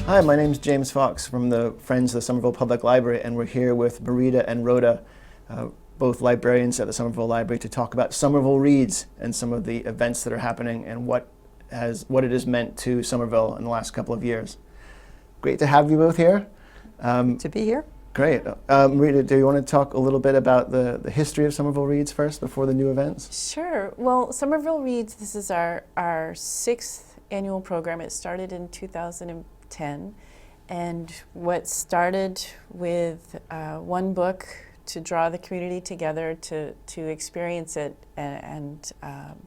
Hi, my name's James Fox from the Friends of the Somerville Public Library, and we're here with Marita and Rhoda, both librarians at the Somerville Library, to talk about Somerville Reads and some of the events that are happening and what it has meant to Somerville in the last couple of years. Great to have you both here. To be here. Great. Marita, do you want to talk a little bit about the history of Somerville Reads first before the new events? Sure. Well, Somerville Reads, this is our sixth annual program. It started in 2010, and what started with one book to draw the community together to experience it and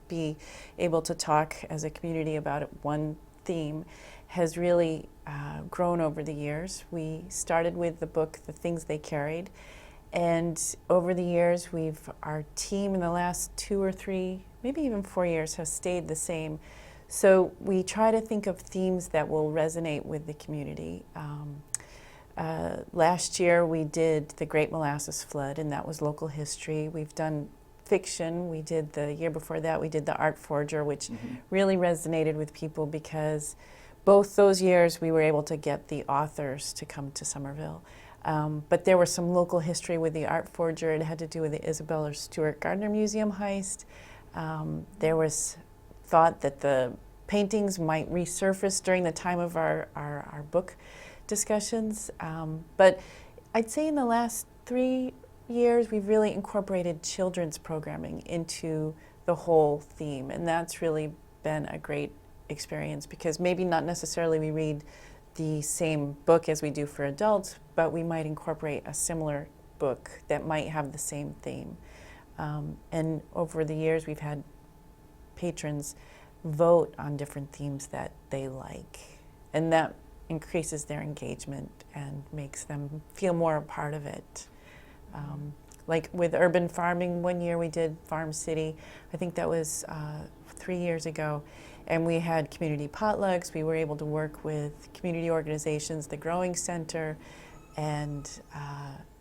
be able to talk as a community about one theme has really grown over the years. We started with the book, The Things They Carried, and over the years our team in the last 2 or 3, maybe even 4 years has stayed the same. So we try to think of themes that will resonate with the community. Last year we did the Great Molasses Flood, and that was local history. We've done fiction. We did the year before that, we did the Art Forger, which really resonated with people because both those years we were able to get the authors to come to Somerville. But there was some local history with the Art Forger. It had to do with the Isabella Stewart Gardner Museum heist. There was thought that the paintings might resurface during the time of our book discussions. But I'd say in the last 3 years we've really incorporated children's programming into the whole theme, and that's really been a great experience because maybe not necessarily we read the same book as we do for adults, but we might incorporate a similar book that might have the same theme. And over the years we've had patrons vote on different themes that they like, and that increases their engagement and makes them feel more a part of it. Like with urban farming, one year we did Farm City. I think that was 3 years ago. And we had community potlucks. We were able to work with community organizations, the Growing Center, and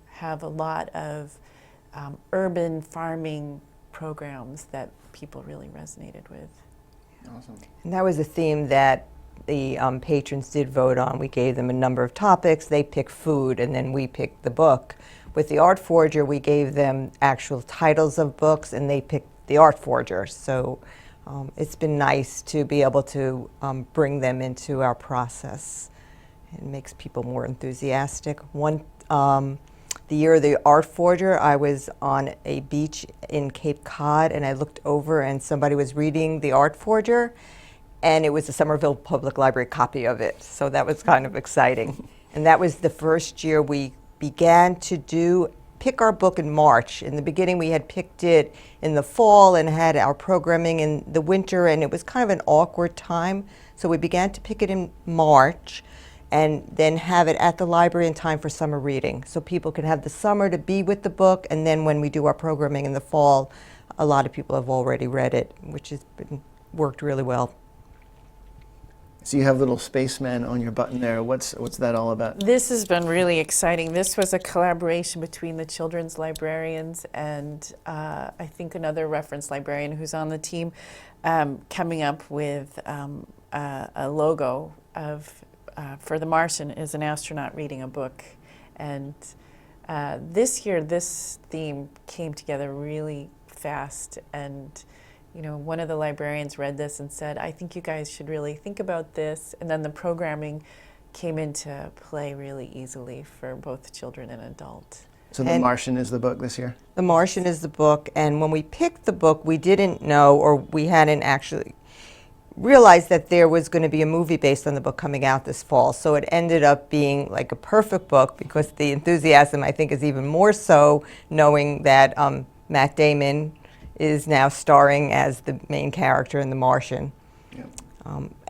have a lot of urban farming programs that people really resonated with. Awesome. And that was a theme that the patrons did vote on. We gave them a number of topics. They picked food, and then we picked the book. With the Art Forger, we gave them actual titles of books, and they picked the Art Forger. So it's been nice to be able to bring them into our process. It makes people more enthusiastic. The year of the Art Forger, I was on a beach in Cape Cod, and I looked over and somebody was reading the Art Forger, and it was a Somerville Public Library copy of it. So that was kind of exciting. And that was the first year we began to pick our book in March. In the beginning, we had picked it in the fall and had our programming in the winter, and it was kind of an awkward time. So we began to pick it in March and then have it at the library in time for summer reading. So people can have the summer to be with the book, and then when we do our programming in the fall, a lot of people have already read it, which has worked really well. So you have little spacemen on your button there. What's that all about? This has been really exciting. This was a collaboration between the children's librarians and I think another reference librarian who's on the team, coming up with a logo for the Martian is an astronaut reading a book. And this year, this theme came together really fast, and one of the librarians read this and said, I think you guys should really think about this. And then the programming came into play really easily for both children and adults. So The Martian is the book this year? The Martian is the book, and when we picked the book, we didn't know, or we hadn't actually realized that there was going to be a movie based on the book coming out this fall. So it ended up being like a perfect book because the enthusiasm, I think, is even more so knowing that Matt Damon is now starring as the main character in The Martian. Yep.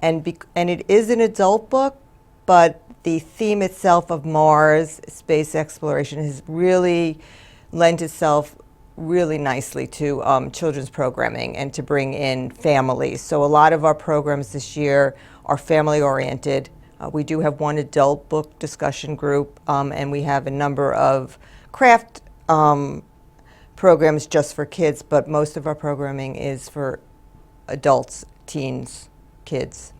And it is an adult book, but the theme itself of Mars, space exploration, has really lent itself really nicely to children's programming and to bring in families. So a lot of our programs this year are family-oriented. We do have one adult book discussion group, and we have a number of craft programs just for kids, but most of our programming is for adults, teens, kids.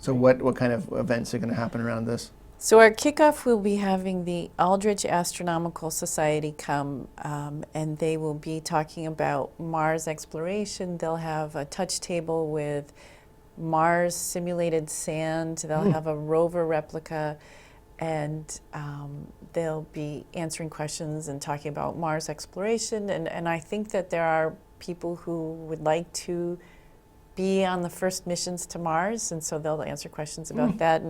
So what kind of events are going to happen around this? So our kickoff will be having the Aldrich Astronomical Society come, and they will be talking about Mars exploration. They'll have a touch table with Mars simulated sand. They'll have a rover replica, and they'll be answering questions and talking about Mars exploration. And I think that there are people who would like to be on the first missions to Mars, and so they'll answer questions about that.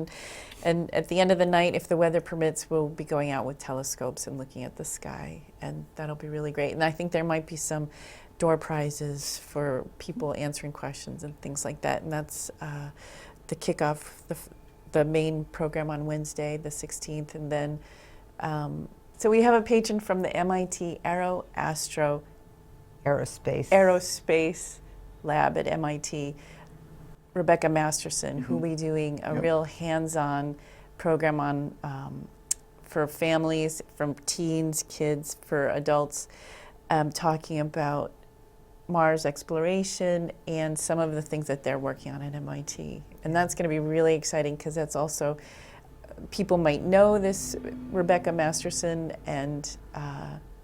And at the end of the night, if the weather permits, we'll be going out with telescopes and looking at the sky, and that'll be really great. And I think there might be some door prizes for people answering questions and things like that. And that's the kickoff, the main program on Wednesday, the 16th, and then so we have a patron from the MIT Aerospace Lab at MIT, Rebecca Masterson, who will be doing a real hands-on program on for families, from teens, kids, for adults, talking about Mars exploration and some of the things that they're working on at MIT. And that's going to be really exciting because that's also, people might know this Rebecca Masterson, and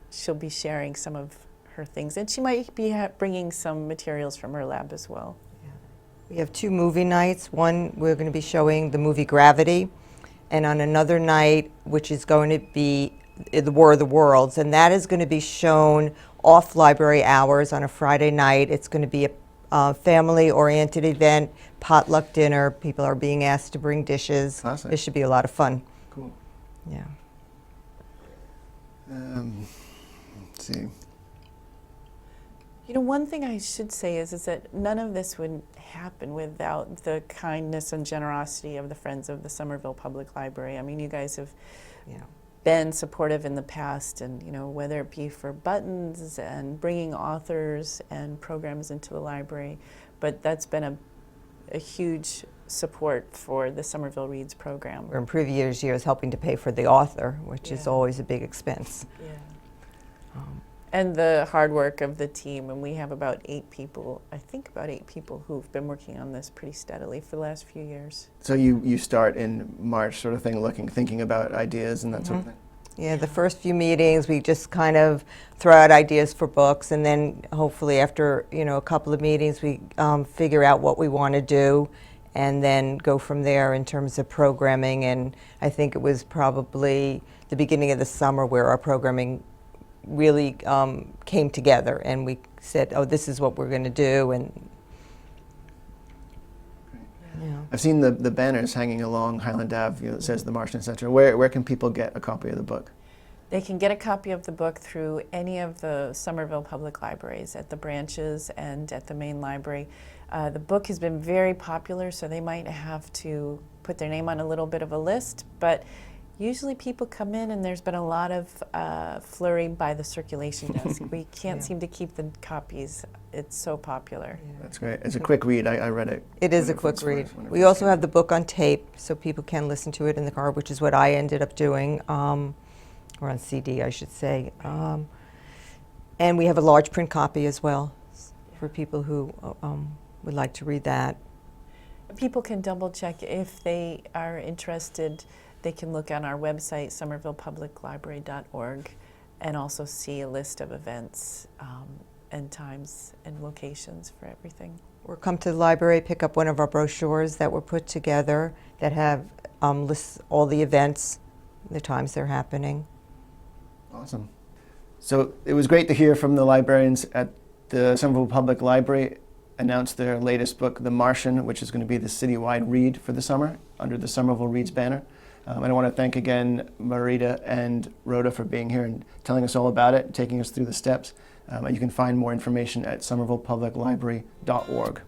she'll be sharing some of her things, and she might be bringing some materials from her lab as well. Yeah. We have 2 movie nights. One, we're going to be showing the movie Gravity, and on another night, which is going to be The War of the Worlds, and that is going to be shown off library hours on a Friday night. It's going to be a family-oriented event, potluck dinner. People are being asked to bring dishes. Classic. It should be a lot of fun. Cool. Yeah. Let's see. You know, one thing I should say is that none of this would happen without the kindness and generosity of the Friends of the Somerville Public Library. I mean, you guys have been supportive in the past, and whether it be for buttons and bringing authors and programs into the library, but that's been a huge support for the Somerville Reads program. We're in previous years helping to pay for the author, which is always a big expense. Yeah. And the hard work of the team, and we have about 8 people, I think about 8 people who've been working on this pretty steadily for the last few years. So you start in March, sort of thing, thinking about ideas and that sort of thing? Yeah, the first few meetings, we just kind of throw out ideas for books, and then hopefully after, a couple of meetings, we figure out what we want to do, and then go from there in terms of programming. And I think it was probably the beginning of the summer where our programming really came together, and we said, oh, this is what we're going to do. And I've seen the banners hanging along Highland Ave, that says the Martian, etc. Where can people get a copy of the book? They can get a copy of the book through any of the Somerville Public Libraries, at the branches and at the main library. The book has been very popular, so they might have to put their name on a little bit of a list, but usually people come in, and there's been a lot of flurry by the circulation desk. We can't seem to keep the copies. It's so popular. Yeah. That's great. It's a quick read. I read it. It is a quick read. We also have the book on tape, so people can listen to it in the car, which is what I ended up doing, or on CD, I should say. And we have a large print copy as well for people who would like to read that. People can double check if they are interested. They can look on our website, somervillepubliclibrary.org, and also see a list of events and times and locations for everything. Or come to the library, pick up one of our brochures that were put together that have lists all the events, the times they're happening. Awesome. So it was great to hear from the librarians at the Somerville Public Library announce their latest book, The Martian, which is going to be the citywide read for the summer under the Somerville Reads banner. And I want to thank again Marita and Rhoda for being here and telling us all about it and taking us through the steps. You can find more information at somervillepubliclibrary.org.